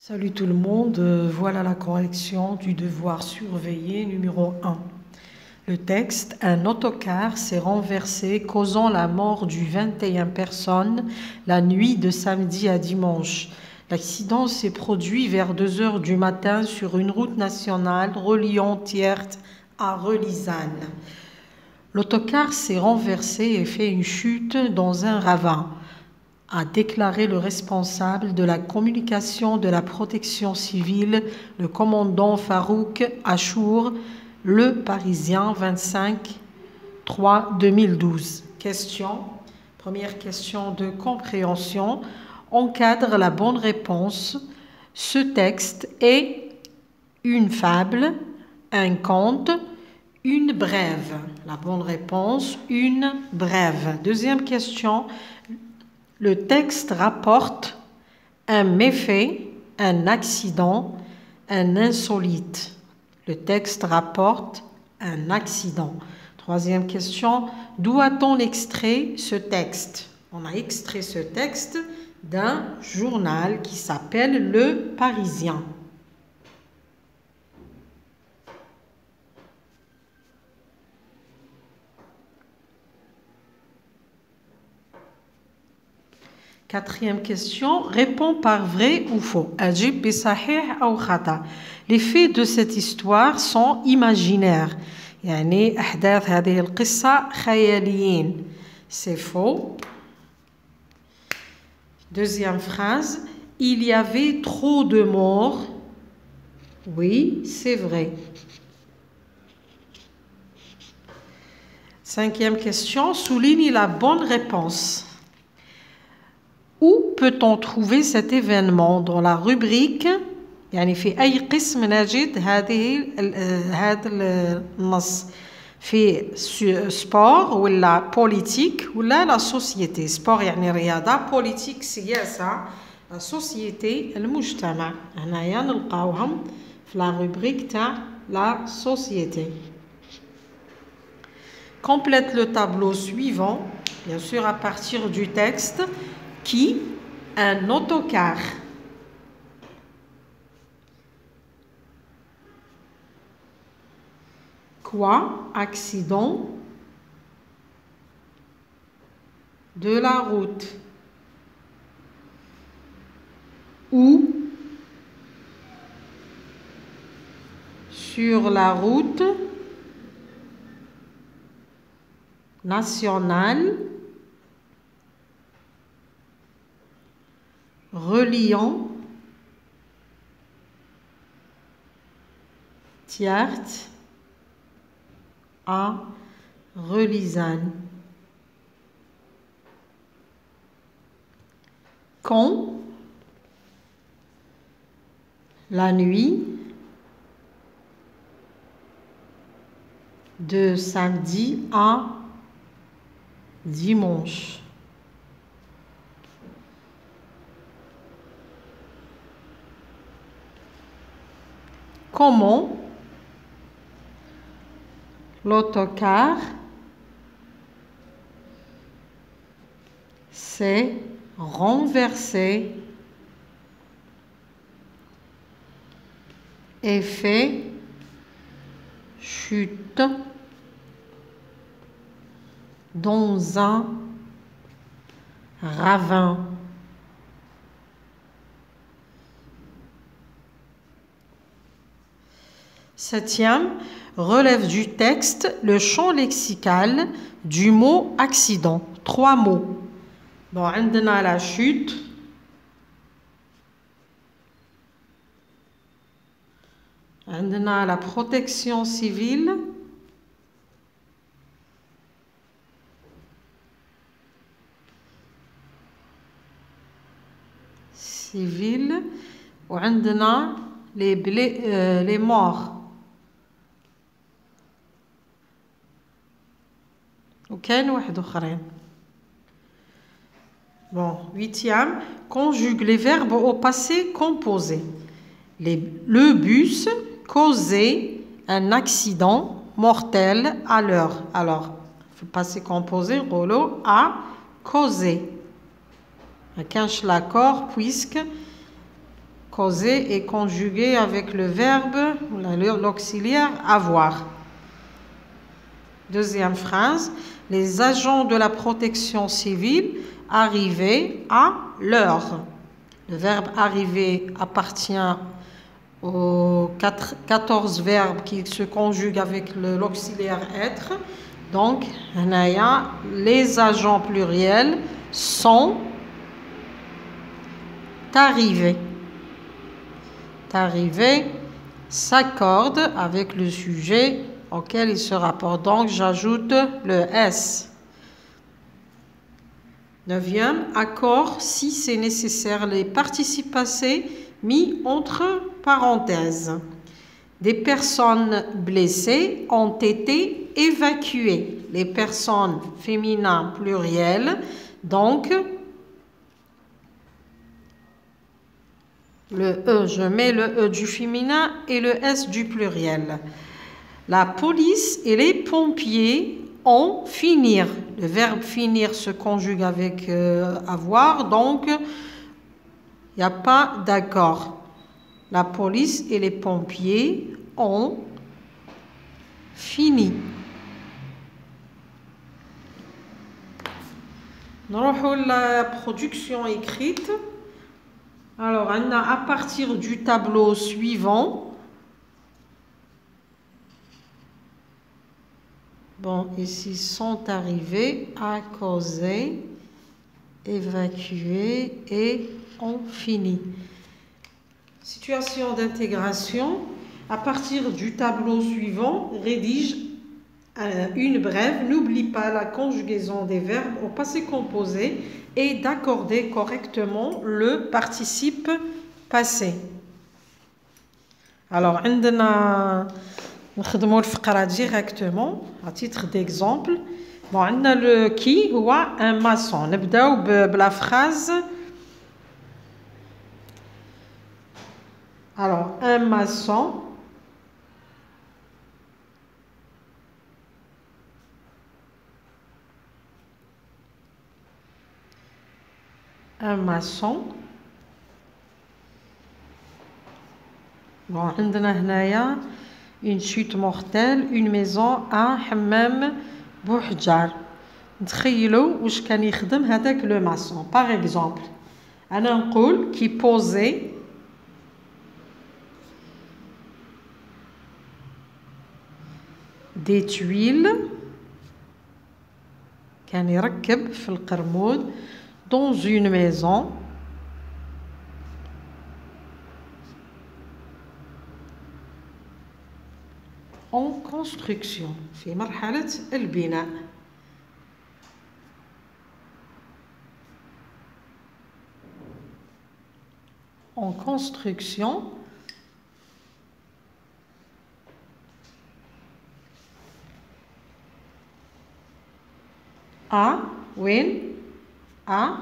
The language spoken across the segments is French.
Salut tout le monde, voilà la correction du devoir surveillé numéro 1. Le texte, un autocar s'est renversé causant la mort du 21 personnes la nuit de samedi à dimanche. L'accident s'est produit vers 2 heures du matin sur une route nationale reliant Thiers à Relisane. L'autocar s'est renversé et fait une chute dans un ravin, a déclaré le responsable de la communication de la protection civile, le commandant Farouk Achour, Le Parisien, 25/3/2012. Première question de compréhension. Encadre la bonne réponse. Ce texte est une fable, un conte, une brève. La bonne réponse, une brève. Deuxième question. Le texte rapporte un méfait, un accident, un insolite. Le texte rapporte un accident. Troisième question, d'où a-t-on extrait ce texte? On a extrait ce texte d'un journal qui s'appelle Le Parisien. Quatrième question, réponds par vrai ou faux. Ajib bi sahih ou khata. Les faits de cette histoire sont imaginaires. يعني أحداث هذه القصة خياليين. C'est faux. Deuxième phrase, il y avait trop de morts. Oui, c'est vrai. Cinquième question, souligne la bonne réponse. Où peut-on trouver cet événement? Dans la rubrique يعني في أي قسم نجد هذا النص في sport ولا politique ولا la société. sport يعني رياضة، politique سياسة، la société المجتمع. هنايا نلقاوهم في la rubrique تاع la société. Complète le tableau suivant, bien sûr à partir du texte. Qui? Un autocar. Quoi? Accident de la route. Où? Sur la route nationale reliant Thiers à Relisane. Quand? La nuit de samedi à dimanche. Comment l'autocar s'est renversé et fait chute dans un ravin. Septième, relève du texte le champ lexical du mot accident. 3 mots. Bon, on a la chute. On a la protection civile. Civile. Et on a les morts. وكان واحد اخرين. Bon, 8e, conjugue les verbes au passé composé. Le bus causait un accident mortel à l'heure. Alors, le passé composé, Rolo a causé. ما كانش l'accord puisque Causer est conjugué avec le verbe, l'auxiliaire avoir. Deuxième phrase. Les agents de la protection civile arrivaient à l'heure. Le verbe arriver appartient aux 14 verbes qui se conjuguent avec l'auxiliaire être. Donc, les agents pluriels sont arrivés. Arrivés s'accorde avec le sujet auquel il se rapporte. Donc, j'ajoute le S. Neuvième, accord si c'est nécessaire. Les participes passés mis entre parenthèses. Des personnes blessées ont été évacuées. Les personnes féminines plurielles, donc le E, je mets le E du féminin et le S du pluriel. La police et les pompiers ont finir. Le verbe finir se conjugue avec avoir, donc il n'y a pas d'accord. La police et les pompiers ont fini. Nous allons la production écrite. Alors, on a à partir du tableau suivant. Bon, ici sont arrivés à causer, évacuer et ont fini. Situation d'intégration. À partir du tableau suivant, rédige une brève. N'oublie pas la conjugaison des verbes au passé composé et d'accorder correctement le participe passé. Alors, on a نخدموا الفقرة directement à titre d'exemple. Bon, on a le qui هو un maçon. نبداو بلا phrase. Alors, un maçon Bon, عندنا هنايا une chute mortelle, une maison à حمام بوحجار. نتخيلوا واش كان يخدم هذاك لو ماسون. Par exemple, أنا نقول qui posait des tuiles, كان يركب في القرمود dans une maison en construction في مرحلة البناء. En construction à وين à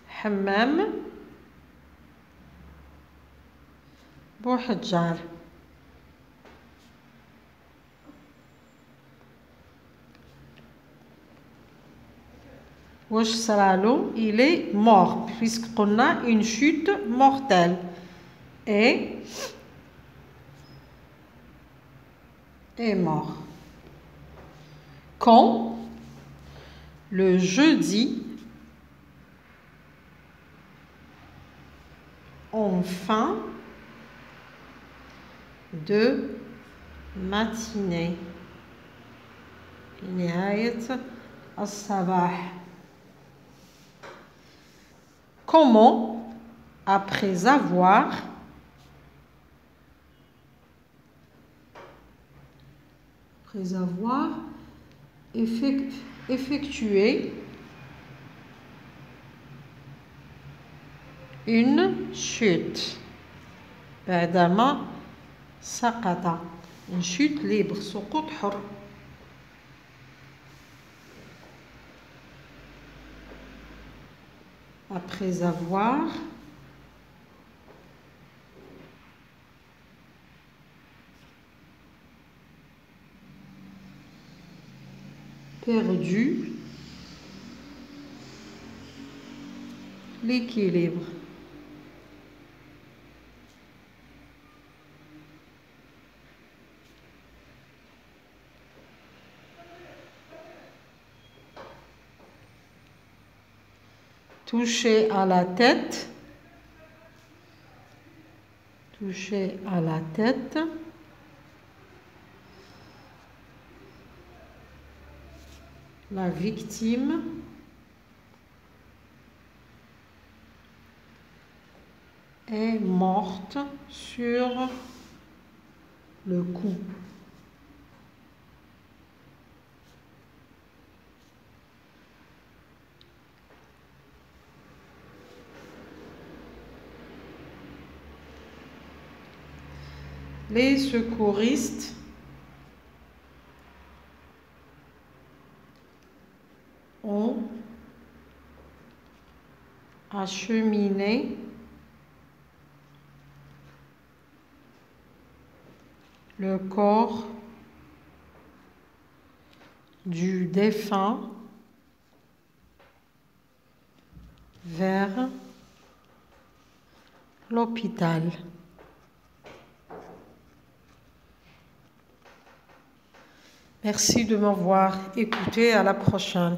حمام بوحجار. واش صرالو il est mort puisqu'on a une chute mortelle et est mort. Quand le jeudi en fin de matinée نهاية الصباح. Comment, après avoir effectué une chute. بعدما سقط. Une chute libre. سقوط حر. Après avoir perdu l'équilibre. toucher à la tête, toucher à la tête, la victime est morte sur le coup. Les secouristes ont acheminé le corps du défunt vers l'hôpital. Merci de m'avoir écouté. À la prochaine.